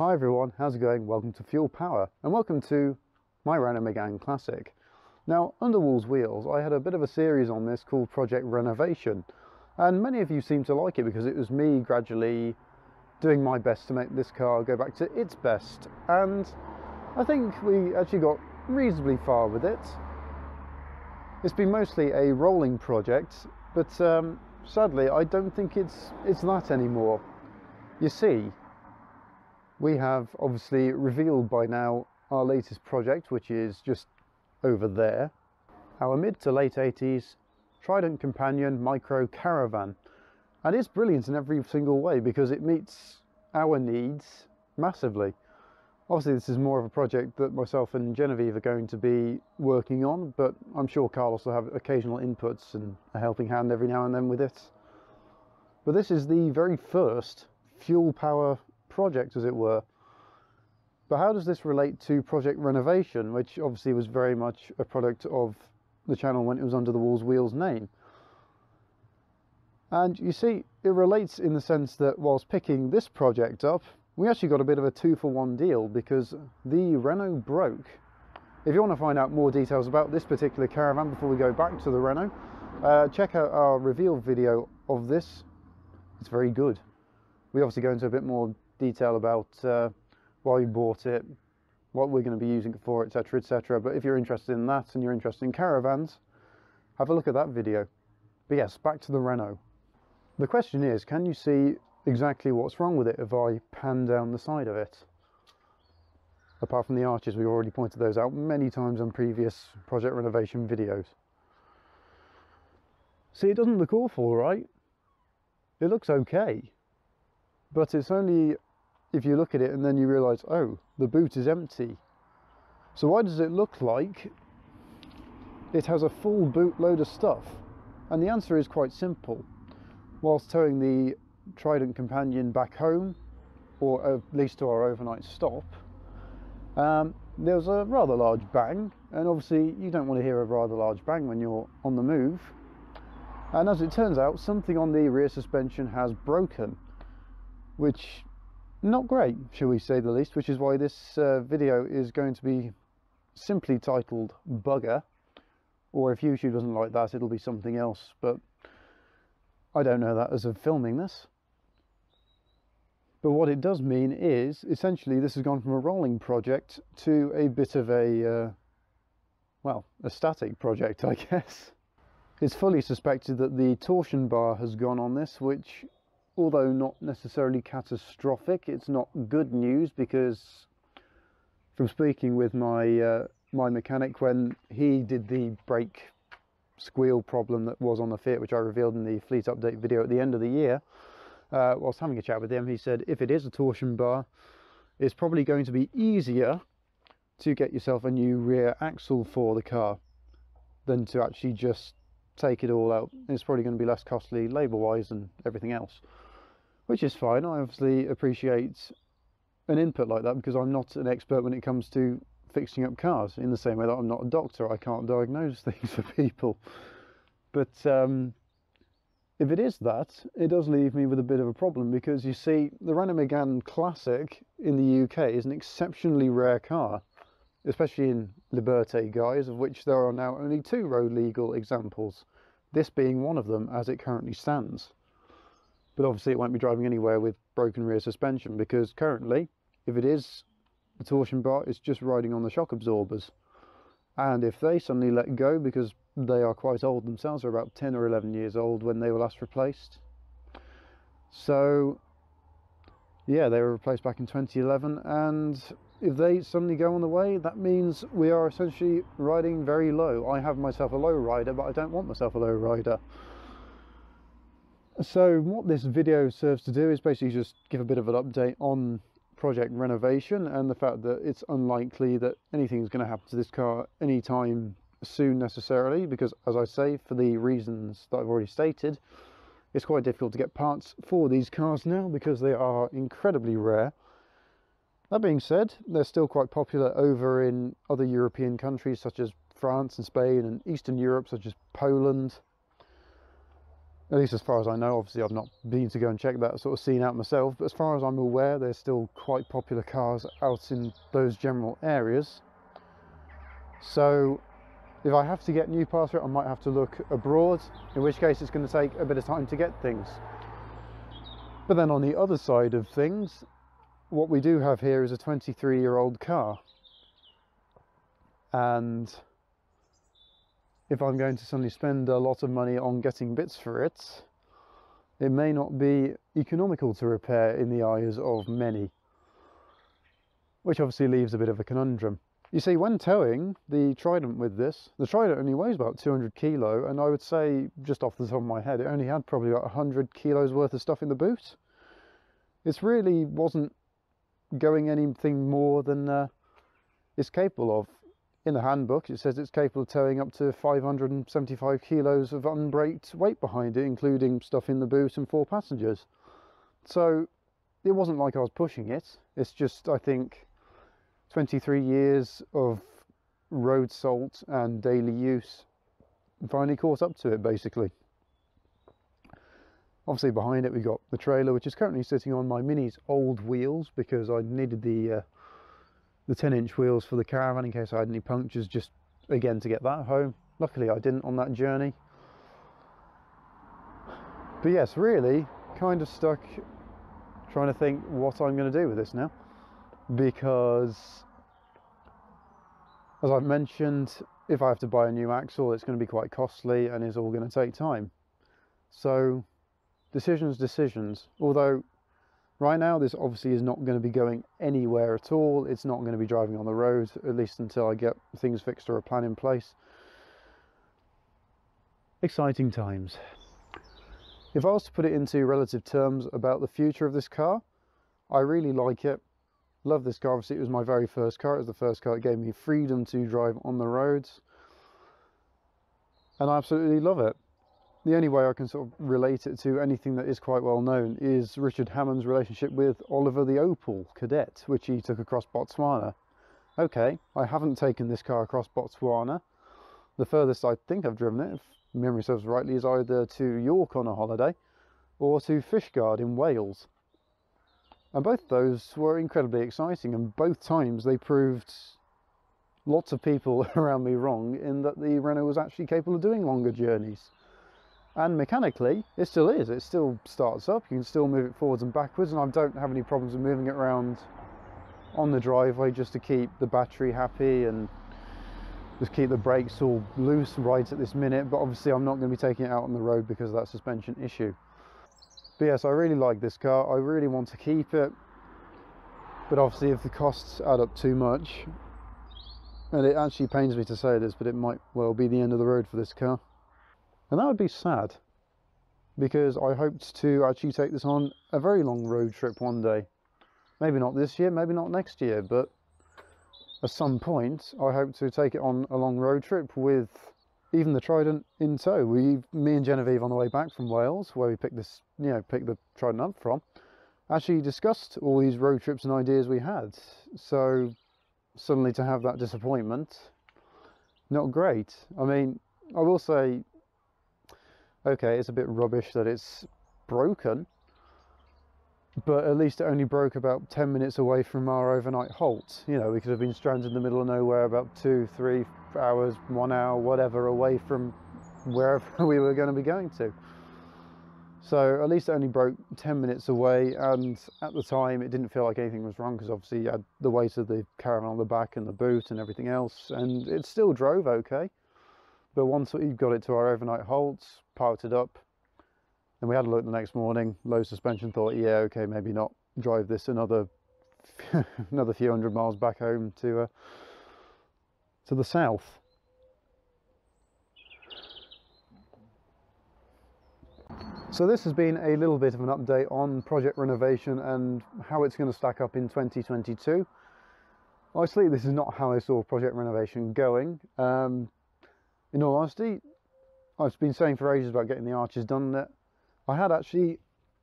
Hi everyone, how's it going? Welcome to Fuel Power and welcome to my Renault Megane Classic. Now, under Wool's Wheels, I had a bit of a series on this called Project Renovation, and many of you seem to like it because it was me gradually doing my best to make this car go back to its best, and I think we actually got reasonably far with it. It's been mostly a rolling project, but sadly I don't think it's that anymore. You see, we have obviously revealed by now our latest project, which is just over there. Our mid to late 80s Trident Companion Micro Caravan. And it's brilliant in every single way because it meets our needs massively. Obviously this is more of a project that myself and Genevieve are going to be working on, but I'm sure Carlos will have occasional inputs and a helping hand every now and then with it. But this is the very first Fuel Power project, as it were. But how does this relate to Project Renovation, which obviously was very much a product of the channel when it was under the Wool's Wheels name? And you see, it relates in the sense that whilst picking this project up, we actually got a bit of a 2-for-1 deal because the Renault broke. If you want to find out more details about this particular caravan before we go back to the Renault, check out our reveal video of this. It's very good. We obviously go into a bit more detail about why we bought it, what we're going to be using it for, etc, etc. But if you're interested in that and you're interested in caravans, have a look at that video. But yes, back to the Renault. The question is, can you see exactly what's wrong with it if I pan down the side of it? Apart from the arches, we've already pointed those out many times on previous Project Renovation videos. See, it doesn't look awful, right? It looks okay. But it's only if you look at it and then you realise, oh, the boot is empty. So why does it look like it has a full boot load of stuff? And the answer is quite simple. Whilst towing the Trident Companion back home, or at least to our overnight stop, there was a rather large bang, and obviously you don't want to hear a rather large bang when you're on the move. And as it turns out, something on the rear suspension has broken, which not great, shall we say the least, which is why this video is going to be simply titled Bugger, or if YouTube doesn't like that, it'll be something else, but I don't know that as of filming this. But what it does mean is, essentially, this has gone from a rolling project to a bit of a, well, a static project, I guess. It's fully suspected that the torsion bar has gone on this, which, although not necessarily catastrophic, it's not good news because from speaking with my my mechanic when he did the brake squeal problem that was on the Fiat, which I revealed in the fleet update video at the end of the year, whilst having a chat with him, he said if it is a torsion bar, it's probably going to be easier to get yourself a new rear axle for the car than to actually just take it all out. It's probably going to be less costly labour wise and everything else, which is fine. I obviously appreciate an input like that because I'm not an expert when it comes to fixing up cars, in the same way that I'm not a doctor. I can't diagnose things for people. But if it is that, it does leave me with a bit of a problem because you see, the Renault Megane Classic in the UK is an exceptionally rare car, especially in Liberté guise, of which there are now only 2 road legal examples, this being one of them as it currently stands. But obviously it won't be driving anywhere with broken rear suspension because currently, if it is the torsion bar, it's just riding on the shock absorbers. And if they suddenly let go, because they are quite old themselves, they're about 10 or 11 years old when they were last replaced. So yeah, they were replaced back in 2011, and if they suddenly go on the way, that means we are essentially riding very low. I have myself a low rider, but I don't want myself a low rider. So what this video serves to do is basically just give a bit of an update on Project Renovation and the fact that it's unlikely that anything is going to happen to this car anytime soon necessarily, because as I say, for the reasons that I've already stated, it's quite difficult to get parts for these cars now because they are incredibly rare. That being said, they're still quite popular over in other European countries such as France and Spain, and Eastern Europe such as Poland. At least as far as I know. Obviously I've not been to go and check that sort of scene out myself, but as far as I'm aware there's still quite popular cars out in those general areas. So if I have to get new parts for it, I might have to look abroad, in which case it's going to take a bit of time to get things. But then on the other side of things, what we do have here is a 23-year-old car, and if I'm going to suddenly spend a lot of money on getting bits for it, it may not be economical to repair in the eyes of many, which obviously leaves a bit of a conundrum. You see, when towing the Trident with this, the Trident only weighs about 200 kilo, and I would say, just off the top of my head, it only had probably about 100 kilos worth of stuff in the boot. It really wasn't going anything more than it's capable of. In the handbook it says it's capable of towing up to 575 kilos of unbraked weight behind it, including stuff in the boot and 4 passengers. So it wasn't like I was pushing it. It's just, I think, 23 years of road salt and daily use finally caught up to it, basically. Obviously behind it we got the trailer, which is currently sitting on my Mini's old wheels because I needed the 10-inch wheels for the caravan in case I had any punctures, just again to get that home. Luckily I didn't on that journey. But yes, really kind of stuck trying to think what I'm going to do with this now, because as I've mentioned, if I have to buy a new axle it's going to be quite costly and is all going to take time. So decisions. Although right now this obviously is not going to be going anywhere at all. It's not going to be driving on the road, at least until I get things fixed or a plan in place. Exciting times. If I was to put it into relative terms about the future of this car, I really like it. Love this car. Obviously it was my very first car. It was the first car that gave me freedom to drive on the roads, and I absolutely love it. The only way I can sort of relate it to anything that is quite well known is Richard Hammond's relationship with Oliver the Opel Cadet, which he took across Botswana. Okay, I haven't taken this car across Botswana. The furthest I think I've driven it, if memory serves rightly, is either to York on a holiday or to Fishguard in Wales. And both those were incredibly exciting, and both times they proved lots of people around me wrong in that the Renault was actually capable of doing longer journeys. And mechanically it still is. It still starts up, you can still move it forwards and backwards, and I don't have any problems with moving it around on the driveway just to keep the battery happy and just keep the brakes all loose right at this minute. But obviously I'm not going to be taking it out on the road because of that suspension issue. But yes, I really like this car. I really want to keep it, but obviously if the costs add up too much, and it actually pains me to say this, but it might well be the end of the road for this car. And that would be sad, because I hoped to actually take this on a very long road trip one day. Maybe not this year, maybe not next year, but at some point I hope to take it on a long road trip with even the Trident in tow. Me and Genevieve on the way back from Wales, where we picked this, picked the Trident up from, actually discussed all these road trips and ideas we had. So suddenly to have that disappointment, not great. I mean, I will say, okay, it's a bit rubbish that it's broken, but at least it only broke about 10 minutes away from our overnight halt. We could have been stranded in the middle of nowhere about 2, 3 hours, 1 hour, whatever, away from wherever we were going to be going to. So at least it only broke 10 minutes away, and at the time it didn't feel like anything was wrong, because obviously you had the weight of the caravan on the back and the boot and everything else, and it still drove okay. But once we got it to our overnight halt, parked it up, and we had a look the next morning, low suspension, thought, yeah, okay, maybe not drive this another few hundred miles back home to the south. So this has been a little bit of an update on Project Renaultvation and how it's going to stack up in 2022. Obviously, this is not how I saw Project Renaultvation going. In all honesty, I've been saying for ages about getting the arches done on it. I had actually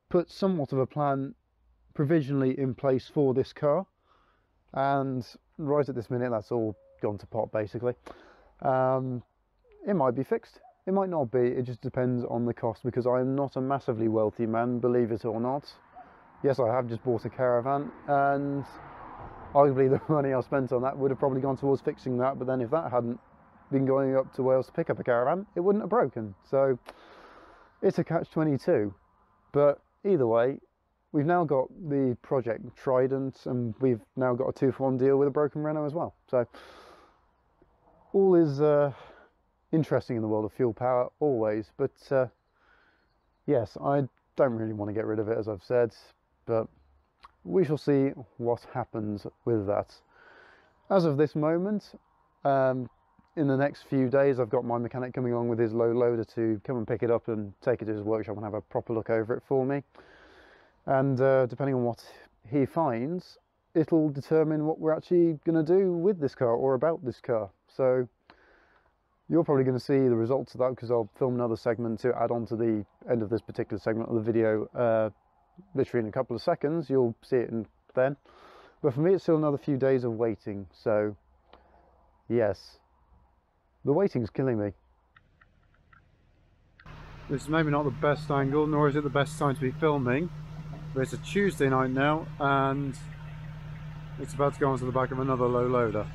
put somewhat of a plan provisionally in place for this car, and right at this minute that's all gone to pot basically. It might be fixed, It might not be, it just depends on the cost, because I am not a massively wealthy man, believe it or not. Yes, I have just bought a caravan, and arguably the money I spent on that would have probably gone towards fixing that, but then if that hadn't been going up to Wales to pick up a caravan, it wouldn't have broken. So it's a catch-22. But either way, we've now got the Project Trident, and we've now got a 2-for-1 deal with a broken Renault as well. So all is interesting in the world of fuel power, always. But yes, I don't really want to get rid of it, as I've said, but we shall see what happens with that. As of this moment, in the next few days, I've got my mechanic coming along with his low loader to come and pick it up and take it to his workshop and have a proper look over it for me. And depending on what he finds, it'll determine what we're actually going to do with this car or about this car. So you're probably going to see the results of that, because I'll film another segment to add on to the end of this particular segment of the video literally in a couple of seconds. You'll see it then. But for me, it's still another few days of waiting. So yes, the waiting's killing me. This is maybe not the best angle, nor is it the best time to be filming, but it's a Tuesday night now, and it's about to go onto the back of another low loader.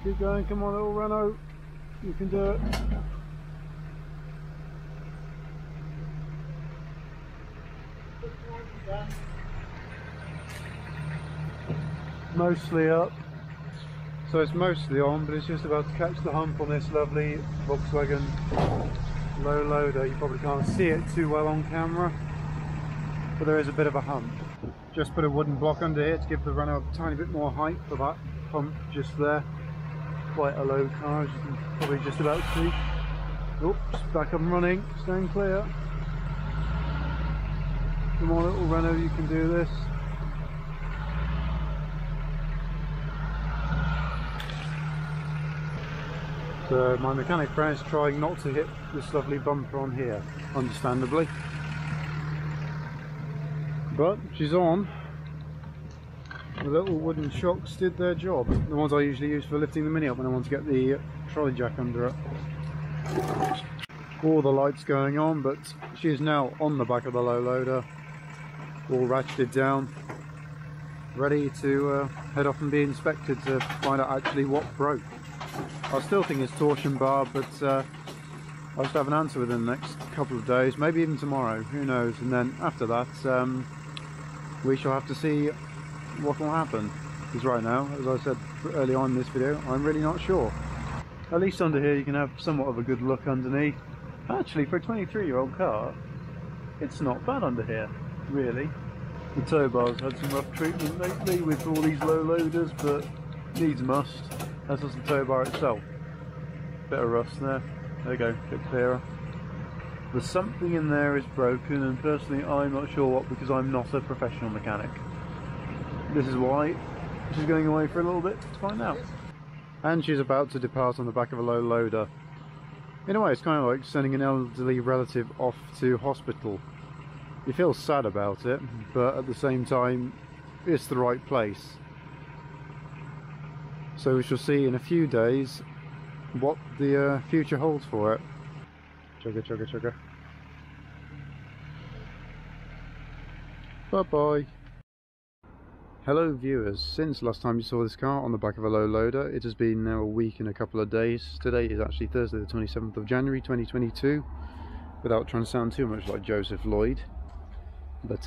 Keep going, come on little Renault, you can do it. Mostly up, so it's mostly on, but it's just about to catch the hump on this lovely Volkswagen low loader. You probably can't see it too well on camera, but there is a bit of a hump. Just put a wooden block under here to give the Renault a tiny bit more height for that hump just there. Quite a low car, as you can probably just about see. Oops, back up and running, staying clear. Come on little Renault, you can do this. So my mechanic friend is trying not to hit this lovely bumper on here, understandably. But she's on. The little wooden shocks did their job. The ones I usually use for lifting the Mini up when I want to get the trolley jack under it. All the lights going on, but she is now on the back of the low loader, all ratcheted down, ready to head off and be inspected to find out actually what broke. I still think it's torsion bar, but I'll just have an answer within the next couple of days, maybe even tomorrow, who knows. And then after that, we shall have to see what will happen, because right now, as I said early on in this video, I'm really not sure. At least under here you can have somewhat of a good look underneath. Actually, for a 23-year-old car, it's not bad under here, really. The tow bar's had some rough treatment lately with all these low loaders, but needs must, as does the tow bar itself. Bit of rust there. There we go, a bit clearer. But something in there is broken, and personally I'm not sure what, because I'm not a professional mechanic. This is why she's going away for a little bit to find out. And she's about to depart on the back of a low loader. In a way, it's kind of like sending an elderly relative off to hospital. You feel sad about it, but at the same time, it's the right place. So we shall see in a few days what the future holds for it. Chugga, chugga, chugga. Bye bye. Hello viewers, since last time you saw this car on the back of a low loader, it has been now a week and a couple of days. Today is actually Thursday the 27th of January 2022, without trying to sound too much like Joseph Lloyd. But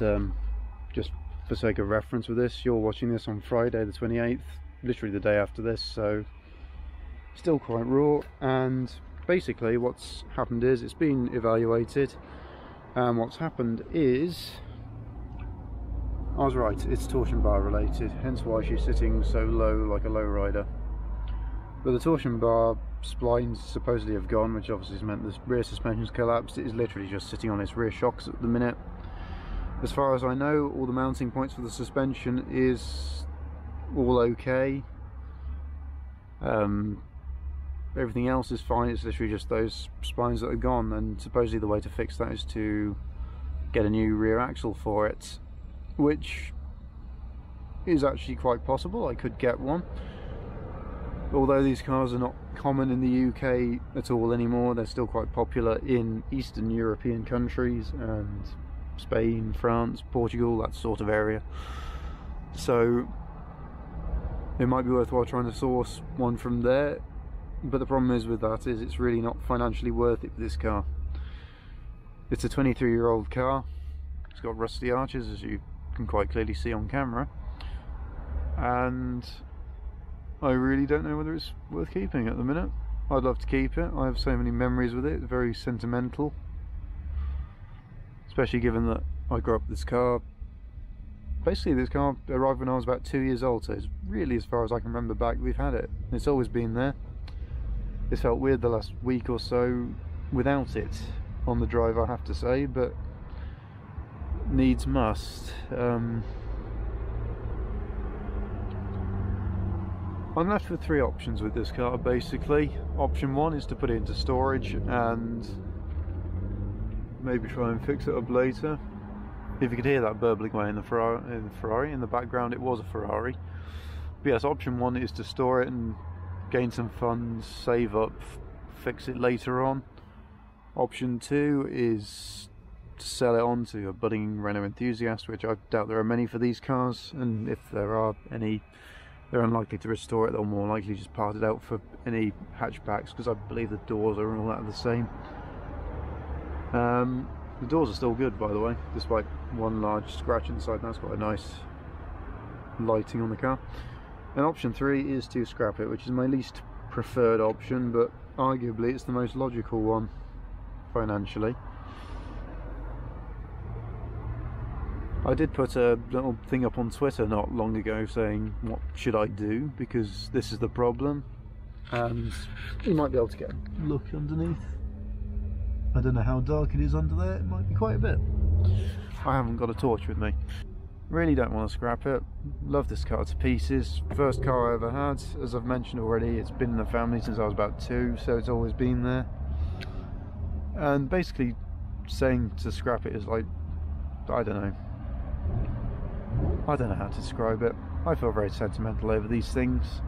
just for sake of reference with this, you're watching this on Friday the 28th, literally the day after this, so still quite raw. And basically what's happened is it's been evaluated, and what's happened is, I was right, it's torsion bar related, hence why she's sitting so low like a lowrider. But the torsion bar splines supposedly have gone, which obviously has meant the rear suspension's collapsed. It is literally just sitting on its rear shocks at the minute. As far as I know, all the mounting points for the suspension is all okay. Everything else is fine, it's literally just those splines that are gone, and supposedly the way to fix that is to get a new rear axle for it, which is actually quite possible. I could get one. Although these cars are not common in the UK at all anymore, they're still quite popular in Eastern European countries and Spain, France, Portugal, that sort of area. So it might be worthwhile trying to source one from there, but the problem is with that is it's really not financially worth it for this car. It's a 23-year-old car. It's got rusty arches, as you can quite clearly see on camera, and I really don't know whether it's worth keeping at the minute. I'd love to keep it. I have so many memories with it, very sentimental, especially given that I grew up with this car. Basically this car arrived when I was about 2 years old, so it's really, as far as I can remember back, we've had it. It's always been there. It's felt weird the last week or so without it on the drive, I have to say, but needs must. I'm left with three options with this car basically. Option one is to put it into storage and maybe try and fix it up later. If you could hear that burbling away in the Ferrari in the background, it was a Ferrari. But yes, option one is to store it and gain some funds, save up, fix it later on. Option two is to sell it on to a budding Renault enthusiast, which I doubt there are many for these cars, and if there are any, they're unlikely to restore it. They'll more likely just part it out for any hatchbacks, because I believe the doors are all that are the same. The doors are still good, by the way, despite one large scratch inside. That's quite a nice lighting on the car. And option three is to scrap it, which is my least preferred option, but arguably it's the most logical one financially. I did put a little thing up on Twitter not long ago saying what should I do, because this is the problem, and you might be able to get a look underneath. I don't know how dark it is under there, it might be quite a bit. I haven't got a torch with me. Really don't want to scrap it. Love this car to pieces. First car I ever had, as I've mentioned already. It's been in the family since I was about 2, so it's always been there. And basically saying to scrap it is like, I don't know how to describe it. I feel very sentimental over these things,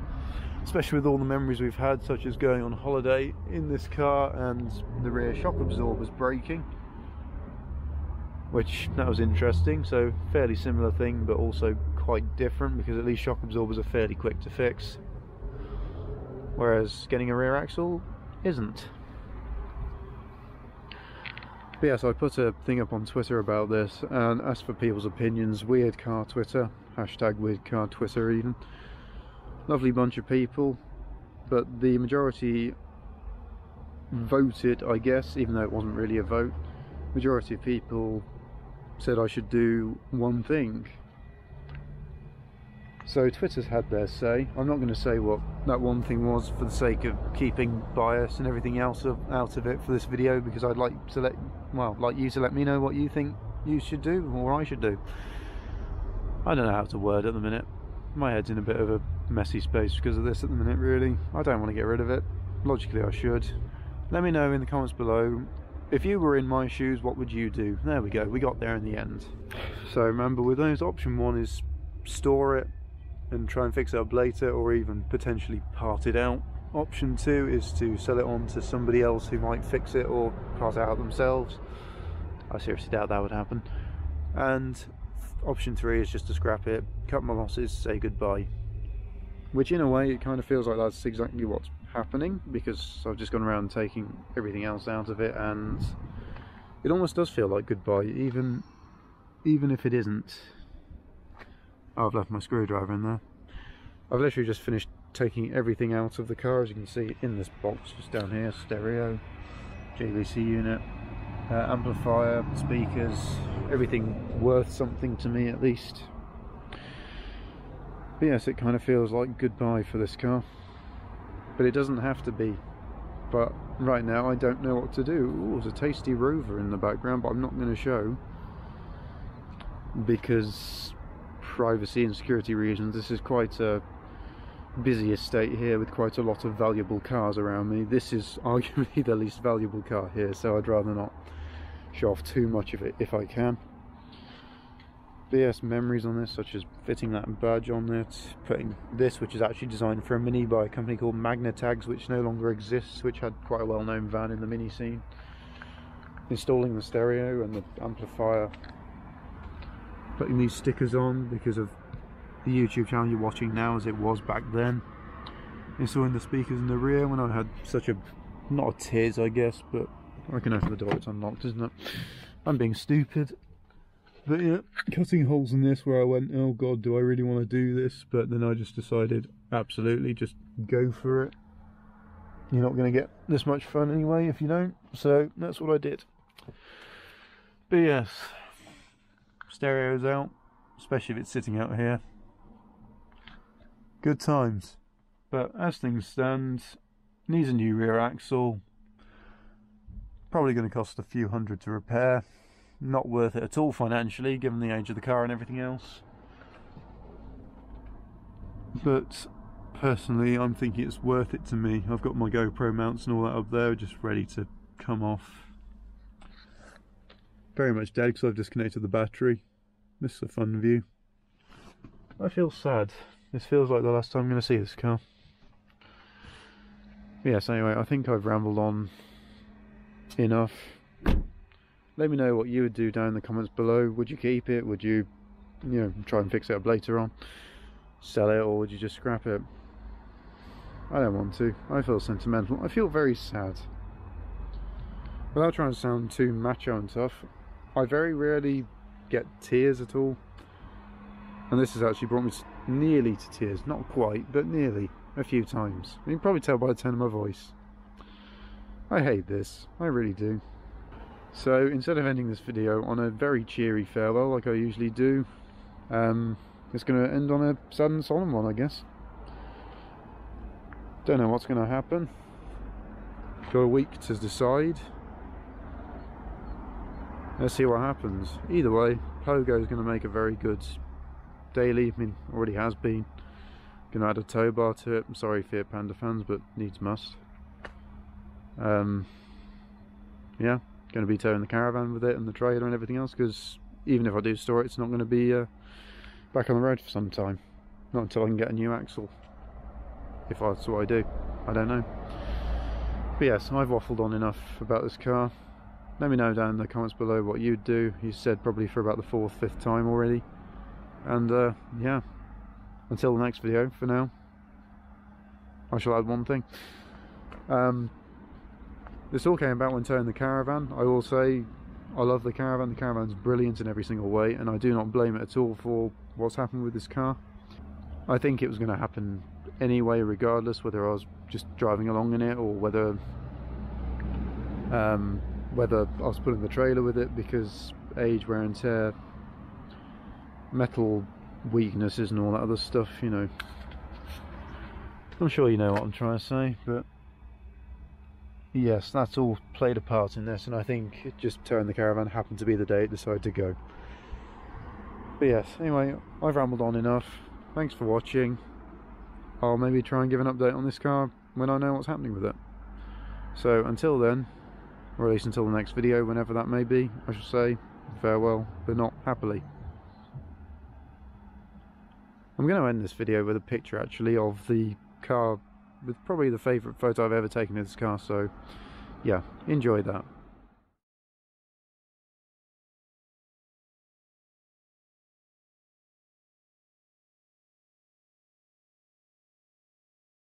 especially with all the memories we've had, such as going on holiday in this car and the rear shock absorbers breaking, which that was interesting. So fairly similar thing, but also quite different, because at least shock absorbers are fairly quick to fix, whereas getting a rear axle isn't. But yes, I put a thing up on Twitter about this and asked for people's opinions. Weird Car Twitter, hashtag Weird Car Twitter even. Lovely bunch of people, but the majority voted, I guess, even though it wasn't really a vote. Majority of people said I should do one thing. So Twitter's had their say. I'm not going to say what that one thing was for the sake of keeping bias and everything else out of it for this video, because I'd like to like you to let me know what you think you should do or I should do. I don't know how to word at the minute. My head's in a bit of a messy space because of this at the minute, really. I don't want to get rid of it. Logically I should. Let me know in the comments below, if you were in my shoes, what would you do? There we go, we got there in the end. So remember, with those, option one is store it and try and fix it up later, or even potentially part it out. Option two is to sell it on to somebody else who might fix it or part it out themselves. I seriously doubt that would happen. And option three is just to scrap it, cut my losses, say goodbye. Which in a way, it kind of feels like that's exactly what's happening, because I've just gone around taking everything else out of it, and it almost does feel like goodbye, even if it isn't. Oh, I've left my screwdriver in there. I've literally just finished taking everything out of the car, as you can see in this box just down here. Stereo, JVC unit, amplifier, speakers, everything worth something to me at least. But yes, it kind of feels like goodbye for this car, but it doesn't have to be. But right now I don't know what to do. Ooh, there's a tasty Rover in the background, but I'm not going to show, because privacy and security reasons. This is quite a busy estate here with quite a lot of valuable cars around me. This is arguably the least valuable car here, so I'd rather not show off too much of it if I can. BS memories on this, such as fitting that badge on it, putting this, which is actually designed for a Mini by a company called Magnatags, which no longer exists, which had quite a well-known van in the Mini scene. Installing the stereo and the amplifier, putting these stickers on because of the YouTube channel you're watching now as it was back then. Installing the speakers in the rear when I had such a, not a tears I guess, but I can open the door, it's unlocked, isn't it? I'm being stupid. But yeah, cutting holes in this where I went, oh god, do I really want to do this? But then I just decided, absolutely, just go for it. You're not going to get this much fun anyway if you don't, so that's what I did. But yes, stereo's out, especially if it's sitting out here. Good times. But as things stand, needs a new rear axle. Probably going to cost a few hundred to repair. Not worth it at all financially, given the age of the car and everything else. But personally, I'm thinking it's worth it to me. I've got my GoPro mounts and all that up there, just ready to come off. Very much dead because I've disconnected the battery. This is a fun view. I feel sad. This feels like the last time I'm going to see this car. Yes, anyway, I think I've rambled on enough. Let me know what you would do down in the comments below. Would you keep it? Would you, try and fix it up later on? Sell it, or would you just scrap it? I don't want to. I feel sentimental. I feel very sad. Without trying to sound too macho and tough, I very rarely get tears at all. And this has actually brought me nearly to tears. Not quite, but nearly. A few times. You can probably tell by the tone of my voice. I hate this. I really do. So instead of ending this video on a very cheery farewell like I usually do, it's going to end on a sad and solemn one, I guess. Don't know what's going to happen. Got a week to decide. Let's see what happens. Either way, Pogo is going to make a very good daily. I mean, already has been. Going to add a tow bar to it. I'm sorry, Fiat Panda fans, but needs must. Yeah. Going to be towing the caravan with it and the trailer and everything else, because even if I do store it, it's not going to be back on the road for some time. Not until I can get a new axle, if that's what I do. I don't know. But yes, I've waffled on enough about this car. Let me know down in the comments below what you'd do. You said probably for about the 4th, 5th time already. And yeah, until the next video, for now, I shall add one thing. This all came about when towing the caravan. I will say I love the caravan. The caravan's brilliant in every single way, and I do not blame it at all for what's happened with this car. I think it was going to happen anyway, regardless whether I was just driving along in it or whether I was putting the trailer with it, because age, wear and tear, metal weaknesses and all that other stuff, I'm sure you know what I'm trying to say, but yes, that's all played a part in this, and I think just towing the caravan happened to be the day it decided to go. But yes, anyway, I've rambled on enough. Thanks for watching. I'll maybe try and give an update on this car when I know what's happening with it. So until then, or at least until the next video, whenever that may be, I shall say farewell, but not happily. I'm going to end this video with a picture actually of the car, with probably the favourite photo I've ever taken of this car, so yeah, enjoy that.